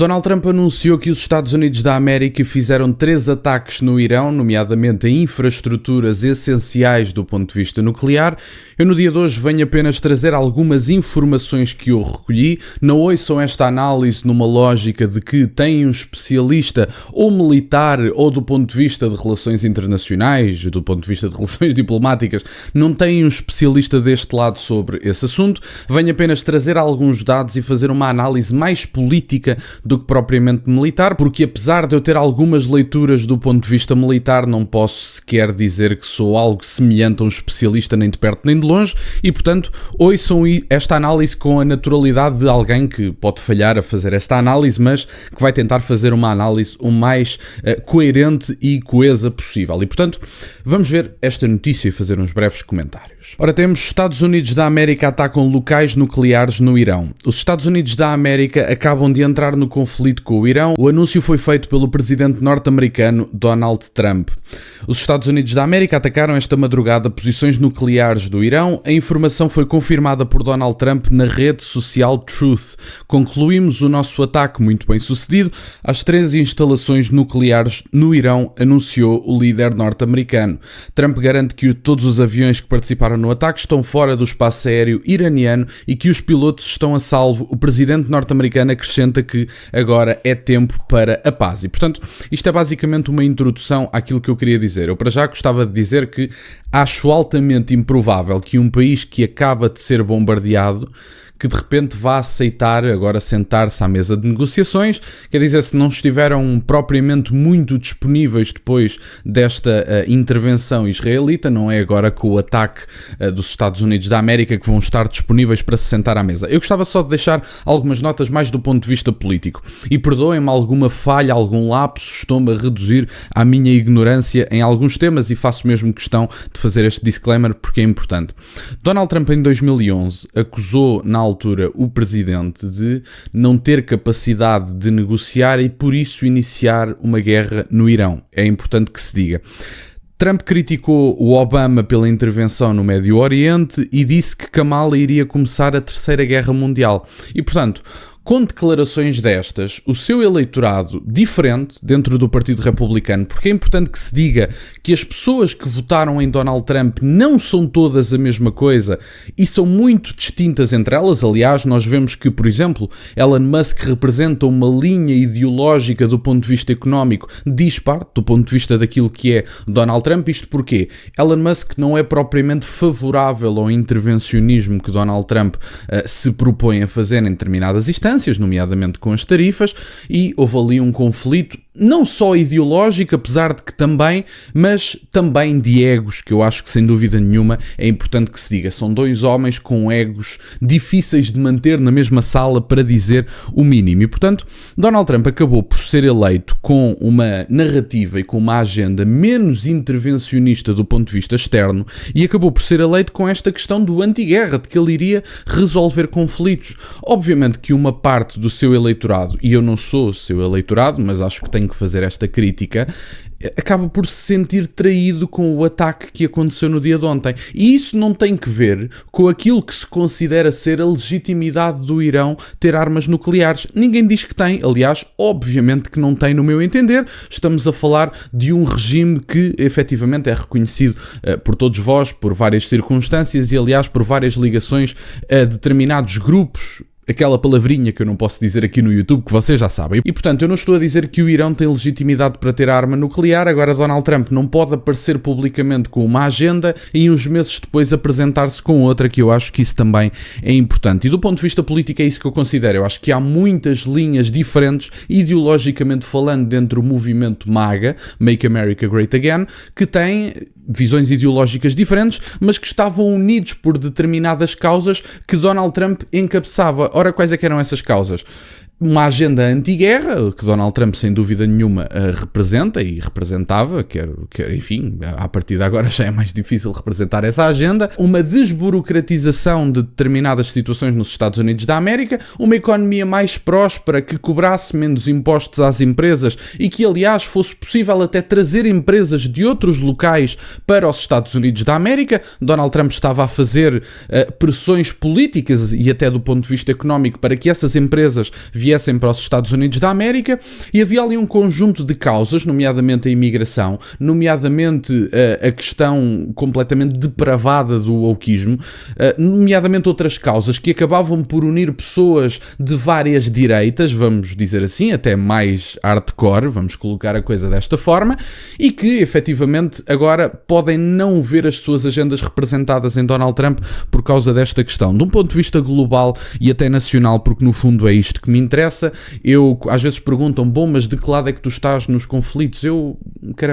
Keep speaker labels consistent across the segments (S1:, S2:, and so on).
S1: Donald Trump anunciou que os Estados Unidos da América fizeram 3 ataques no Irão, nomeadamente a infraestruturas essenciais do ponto de vista nuclear. Eu no dia de hoje venho apenas trazer algumas informações que eu recolhi. Não ouçam esta análise numa lógica de que tem um especialista ou militar ou do ponto de vista de relações internacionais, do ponto de vista de relações diplomáticas, não tem um especialista deste lado sobre esse assunto. Venho apenas trazer alguns dados e fazer uma análise mais política do que propriamente militar, porque apesar de eu ter algumas leituras do ponto de vista militar, não posso sequer dizer que sou algo semelhante a um especialista nem de perto nem de longe, e portanto ouçam esta análise com a naturalidade de alguém que pode falhar a fazer esta análise, mas que vai tentar fazer uma análise o mais coerente e coesa possível. E portanto, vamos ver esta notícia e fazer uns breves comentários. Ora, temos Estados Unidos da América atacam locais nucleares no Irão. Os Estados Unidos da América acabam de entrar no conflito com o Irão. O anúncio foi feito pelo presidente norte-americano Donald Trump. Os Estados Unidos da América atacaram esta madrugada posições nucleares do Irão. A informação foi confirmada por Donald Trump na rede social Truth. Concluímos o nosso ataque muito bem sucedido às 13 instalações nucleares no Irão, anunciou o líder norte-americano. Trump garante que todos os aviões que participaram no ataque estão fora do espaço aéreo iraniano e que os pilotos estão a salvo. O presidente norte-americano acrescenta que agora é tempo para a paz. E, portanto, isto é basicamente uma introdução àquilo que eu queria dizer. Eu, para já, gostava de dizer que acho altamente improvável que um país que acaba de ser bombardeado, que de repente vá aceitar agora sentar-se à mesa de negociações. Quer dizer, se não estiveram propriamente muito disponíveis depois desta intervenção israelita, não é agora com o ataque dos Estados Unidos da América que vão estar disponíveis para se sentar à mesa. Eu gostava só de deixar algumas notas mais do ponto de vista político. E perdoem-me alguma falha, algum lapso, estou-me a reduzir à minha ignorância em alguns temas e faço mesmo questão de fazer este disclaimer porque é importante. Donald Trump em 2011 acusou na altura o presidente de não ter capacidade de negociar e por isso iniciar uma guerra no Irão. É importante que se diga. Trump criticou o Obama pela intervenção no Médio Oriente e disse que Kamala iria começar a Terceira Guerra Mundial. E, portanto, com declarações destas, o seu eleitorado diferente dentro do Partido Republicano, porque é importante que se diga que as pessoas que votaram em Donald Trump não são todas a mesma coisa e são muito distintas entre elas. Aliás, nós vemos que, por exemplo, Elon Musk representa uma linha ideológica do ponto de vista económico dispar do ponto de vista daquilo que é Donald Trump. Isto porque Elon Musk não é propriamente favorável ao intervencionismo que Donald Trump se propõe a fazer em determinadas instâncias, nomeadamente com as tarifas, e houve ali um conflito não só ideológico, apesar de que também, mas também de egos, que eu acho que sem dúvida nenhuma é importante que se diga. São dois homens com egos difíceis de manter na mesma sala, para dizer o mínimo. E, portanto, Donald Trump acabou por ser eleito com uma narrativa e com uma agenda menos intervencionista do ponto de vista externo e acabou por ser eleito com esta questão do anti-guerra, de que ele iria resolver conflitos. Obviamente que uma parte do seu eleitorado, e eu não sou seu eleitorado, mas acho que tenho que fazer esta crítica, acaba por se sentir traído com o ataque que aconteceu no dia de ontem. E isso não tem que ver com aquilo que se considera ser a legitimidade do Irão ter armas nucleares. Ninguém diz que tem, aliás, obviamente que não tem no meu entender. Estamos a falar de um regime que efetivamente é reconhecido por todos vós, por várias circunstâncias e aliás por várias ligações a determinados grupos. Aquela palavrinha que eu não posso dizer aqui no YouTube, que vocês já sabem. E, portanto, eu não estou a dizer que o Irão tem legitimidade para ter arma nuclear. Agora, Donald Trump não pode aparecer publicamente com uma agenda e uns meses depois apresentar-se com outra, que eu acho que isso também é importante. E do ponto de vista político é isso que eu considero. Eu acho que há muitas linhas diferentes, ideologicamente falando, dentro do movimento MAGA, Make America Great Again, que têm visões ideológicas diferentes, mas que estavam unidos por determinadas causas que Donald Trump encabeçava. Ora, quais é que eram essas causas? Uma agenda anti-guerra, que Donald Trump sem dúvida nenhuma representa e representava, enfim, a partir de agora já é mais difícil representar essa agenda, uma desburocratização de determinadas situações nos Estados Unidos da América, uma economia mais próspera que cobrasse menos impostos às empresas e que, aliás, fosse possível até trazer empresas de outros locais para os Estados Unidos da América. Donald Trump estava a fazer pressões políticas e até do ponto de vista económico para que essas empresas viessem viessem para os Estados Unidos da América, e havia ali um conjunto de causas, nomeadamente a imigração, nomeadamente a questão completamente depravada do wokeismo, nomeadamente outras causas que acabavam por unir pessoas de várias direitas, vamos dizer assim, até mais hardcore, vamos colocar a coisa desta forma, e que efetivamente agora podem não ver as suas agendas representadas em Donald Trump por causa desta questão. De um ponto de vista global e até nacional, porque no fundo é isto que me interessa, às vezes perguntam, bom, mas de que lado é que tu estás nos conflitos? Eu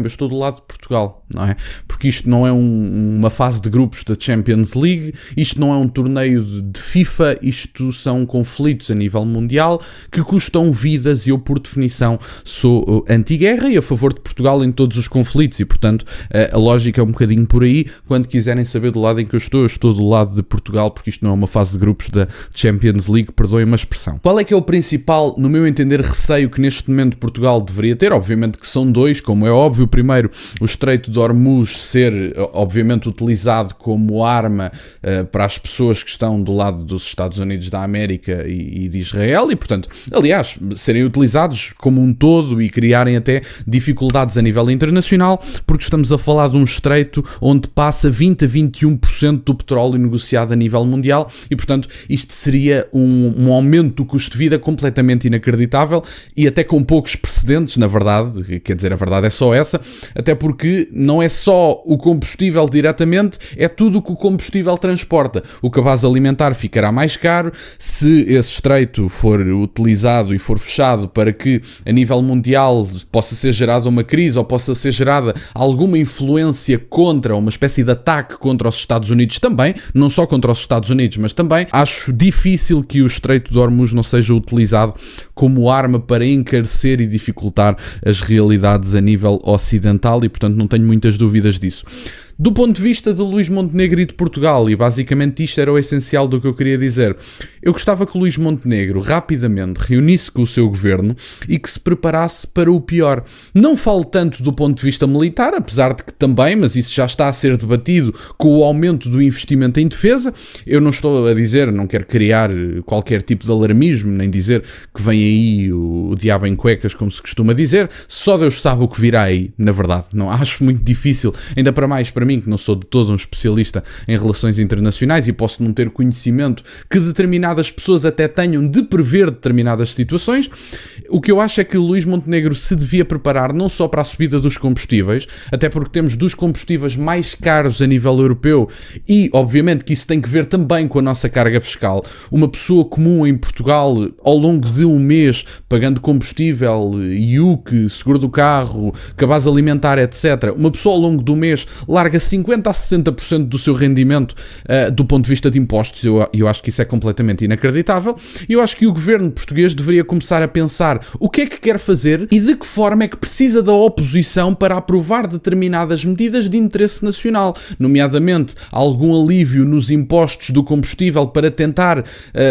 S1: estou do lado de Portugal, não é? Porque isto não é uma fase de grupos da Champions League, isto não é um torneio de FIFA, isto são conflitos a nível mundial que custam vidas, e eu, por definição, sou anti-guerra e a favor de Portugal em todos os conflitos, e portanto a lógica é um bocadinho por aí. Quando quiserem saber do lado em que eu estou do lado de Portugal, porque isto não é uma fase de grupos da Champions League, perdoem-me a expressão. Qual é que é o principal, no meu entender, receio que neste momento Portugal deveria ter? Obviamente que são dois, como é óbvio. Primeiro, o Estreito de Hormuz ser, obviamente, utilizado como arma para as pessoas que estão do lado dos Estados Unidos da América e de Israel, e portanto, aliás, serem utilizados como um todo e criarem até dificuldades a nível internacional, porque estamos a falar de um estreito onde passa 20 a 21% do petróleo negociado a nível mundial, e portanto isto seria um aumento do custo de vida completamente inacreditável e até com poucos precedentes, na verdade. Quer dizer, a verdade é só essa, até porque não é só o combustível diretamente, é tudo o que o combustível transporta. O cabaz alimentar ficará mais caro, se esse estreito for utilizado e for fechado para que a nível mundial possa ser gerada uma crise ou possa ser gerada alguma influência contra, uma espécie de ataque contra os Estados Unidos também, não só contra os Estados Unidos, mas também acho difícil que o Estreito de Hormuz não seja utilizado como arma para encarecer e dificultar as realidades a nível ocidental, e portanto não tenho muitas dúvidas disso. Do ponto de vista de Luís Montenegro e de Portugal, e basicamente isto era o essencial do que eu queria dizer, eu gostava que o Luís Montenegro rapidamente reunisse com o seu governo e que se preparasse para o pior. Não falo tanto do ponto de vista militar, apesar de que também, mas isso já está a ser debatido com o aumento do investimento em defesa. Eu não estou a dizer, não quero criar qualquer tipo de alarmismo, nem dizer que vem aí o diabo em cuecas, como se costuma dizer. Só Deus sabe o que virá aí, na verdade. Não acho muito difícil, ainda para mais para mim, que não sou de todo um especialista em relações internacionais e posso não ter conhecimento que determinadas pessoas até tenham de prever determinadas situações. O que eu acho é que Luís Montenegro se devia preparar não só para a subida dos combustíveis, até porque temos dos combustíveis mais caros a nível europeu, e obviamente que isso tem que ver também com a nossa carga fiscal. Uma pessoa comum em Portugal, ao longo de um mês, pagando combustível, IUC, seguro do carro, cabaz alimentar, etc., uma pessoa ao longo do mês larga 50% a 60% do seu rendimento do ponto de vista de impostos. Eu acho que isso é completamente inacreditável, e eu acho que o governo português deveria começar a pensar o que é que quer fazer e de que forma é que precisa da oposição para aprovar determinadas medidas de interesse nacional, nomeadamente algum alívio nos impostos do combustível para tentar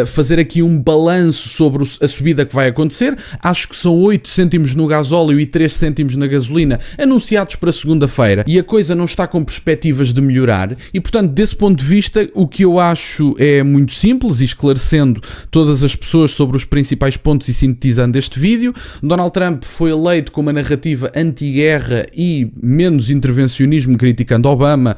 S1: fazer aqui um balanço sobre a subida que vai acontecer. Acho que são 8 cêntimos no gasóleo e 3 cêntimos na gasolina anunciados para segunda-feira, e a coisa não está com perspectivas de melhorar, e portanto, desse ponto de vista, o que eu acho é muito simples, e esclarecendo todas as pessoas sobre os principais pontos e sintetizando este vídeo: Donald Trump foi eleito com uma narrativa anti-guerra e menos intervencionismo, criticando Obama,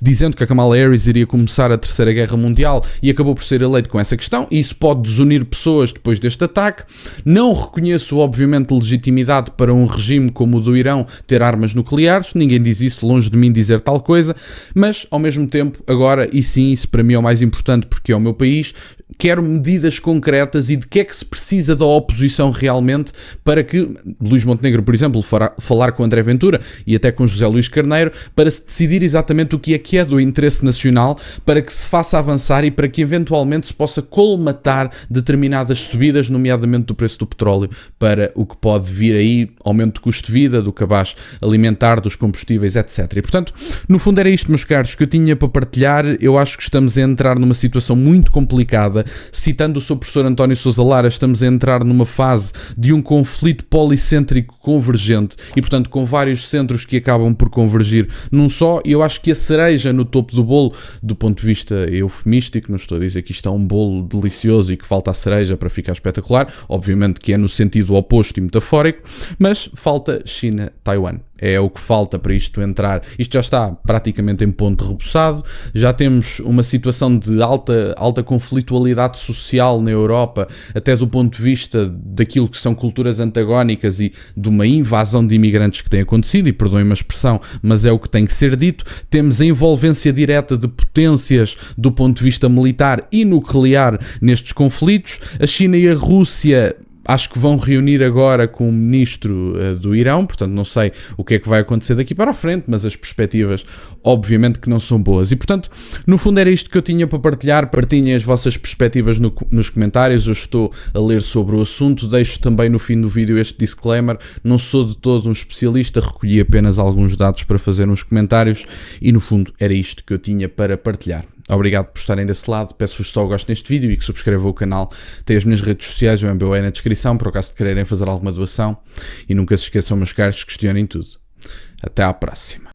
S1: dizendo que a Kamala Harris iria começar a Terceira Guerra Mundial, e acabou por ser eleito com essa questão, e isso pode desunir pessoas depois deste ataque. Não reconheço, obviamente, legitimidade para um regime como o do Irão ter armas nucleares, ninguém diz isso, longe de mim dizer tal coisa, mas ao mesmo tempo, agora, e sim, isso para mim é o mais importante porque é o meu país, quero medidas concretas e de que é que se precisa da oposição realmente para que Luís Montenegro, por exemplo, falar com André Ventura e até com José Luís Carneiro, para se decidir exatamente o que é do interesse nacional, para que se faça avançar e para que eventualmente se possa colmatar determinadas subidas, nomeadamente do preço do petróleo, para o que pode vir aí, aumento de custo de vida, do cabaz alimentar, dos combustíveis, etc. E portanto, no fundo era isto, meus caros, que eu tinha para partilhar. Eu acho que estamos a entrar numa situação muito complicada, citando o seu professor António Sousa Lara, estamos a entrar numa fase de um conflito policêntrico convergente e, portanto, com vários centros que acabam por convergir num só, e eu acho que a cereja no topo do bolo, do ponto de vista eufemístico, não estou a dizer que isto é um bolo delicioso e que falta a cereja para ficar espetacular, obviamente que é no sentido oposto e metafórico, mas falta China-Taiwan. É o que falta para isto entrar. Isto já está praticamente em ponto rebuçado, já temos uma situação de alta conflitualidade social na Europa, até do ponto de vista daquilo que são culturas antagónicas e de uma invasão de imigrantes que tem acontecido, e perdoem-me a expressão, mas é o que tem que ser dito. Temos a envolvência direta de potências do ponto de vista militar e nuclear nestes conflitos. A China e a Rússia acho que vão reunir agora com o ministro do Irão, portanto não sei o que é que vai acontecer daqui para a frente, mas as perspectivas obviamente que não são boas. E portanto, no fundo era isto que eu tinha para partilhar. Partilhem as vossas perspectivas nos comentários, eu estou a ler sobre o assunto. Deixo também no fim do vídeo este disclaimer, não sou de todo um especialista, recolhi apenas alguns dados para fazer uns comentários e no fundo era isto que eu tinha para partilhar. Obrigado por estarem desse lado, peço-vos só o gosto neste vídeo e que subscrevam o canal. Tem as minhas redes sociais, o MBA na descrição, por acaso de quererem fazer alguma doação. E nunca se esqueçam, meus caros, questionem tudo. Até à próxima.